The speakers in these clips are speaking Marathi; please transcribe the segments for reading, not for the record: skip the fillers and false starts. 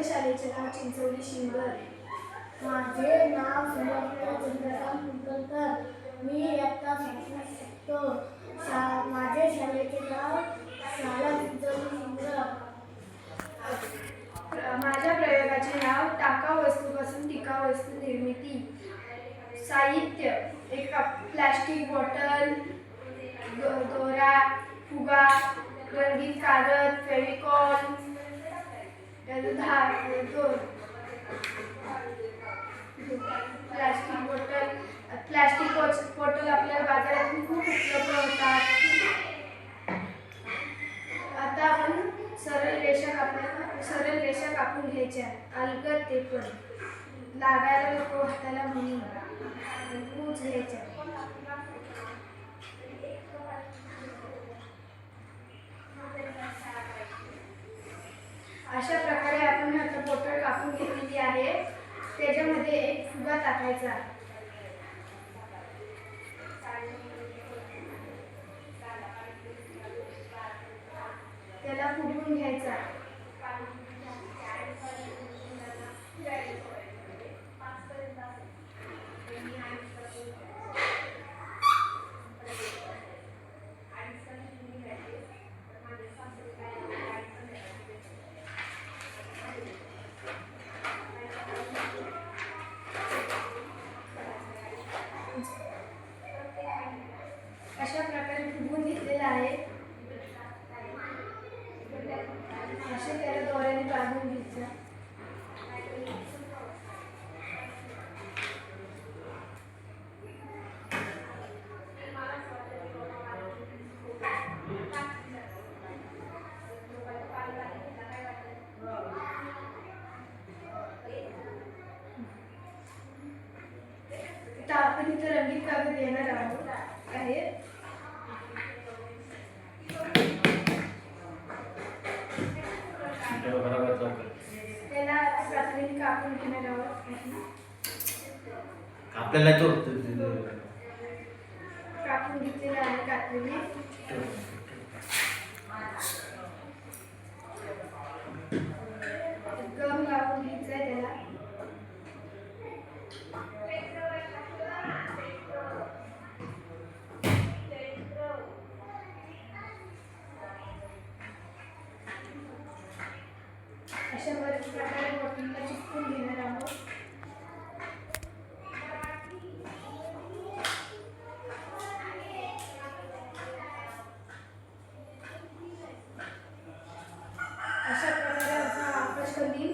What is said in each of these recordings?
माझ्या शाळेचे नाव चिंचोली शिंगर. माझे नाव सुमप्रिया चंद्रकांत कुलकर्णी. मी इयत्ता 7वीत शिकतो. माझे शाळेचे नाव शाळा चिंचोली शिंगर. माझ्या प्रयोगाचे नाव टाकाऊ वस्तूपासून टिकाऊ वस्तू निर्मिती. साहित्य एक प्लास्टिक बॉटल, दोरा, फुगा, रंगीत कागद, फेविकॉल, प्लास्टिक बॉटल आपल्याला बाजारातून खूप उपलब्ध होतात. आता आपण सरळ रेषा कापून घ्यायच्या. अलगद ते पण लागायला नको हाताला म्हणून पूज घ्यायच्या. अशा प्रकारे आपण आता बॉटल कापून घेतलेली आहे. त्याच्यामध्ये एक फुगा टाकायचा. त्याला फुगवून घ्यायचा. अशा प्रकारे फुगवून घेतलेला आहे. असे त्याला दोऱ्याने बांधून घ्यायचं. आता आपण इथे रंगीत कागद देणार आहोत आहे. त्याला कात्रीने कापून घेणार आहोत. आपल्याला तो कापून घेतलेला आहे कात्रीने. गम लावून घ्यायचा आहे त्याला. अशा बऱ्याच प्रकारे बॉटलला चिपकून घेणार आहोत. अशा प्रकारे आपण आकाशकंदील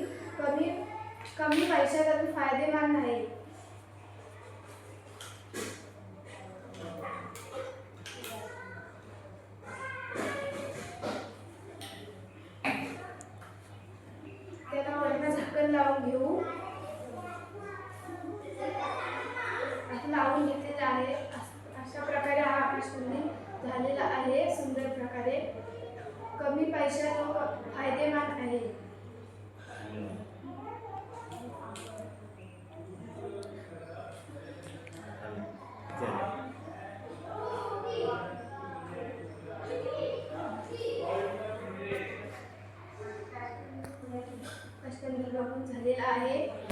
कमी पैशात फायदेमंद आहे. त्याला वरनं झाकण लावून घेऊ. लावून घेतलेलं आहे. अशा प्रकारे हा आकाशकंदील झालेला आहे. सुंदर प्रकारे कमी पैशात फायदेमंद आहे. आकाशकंदील बघून झालेला आहे.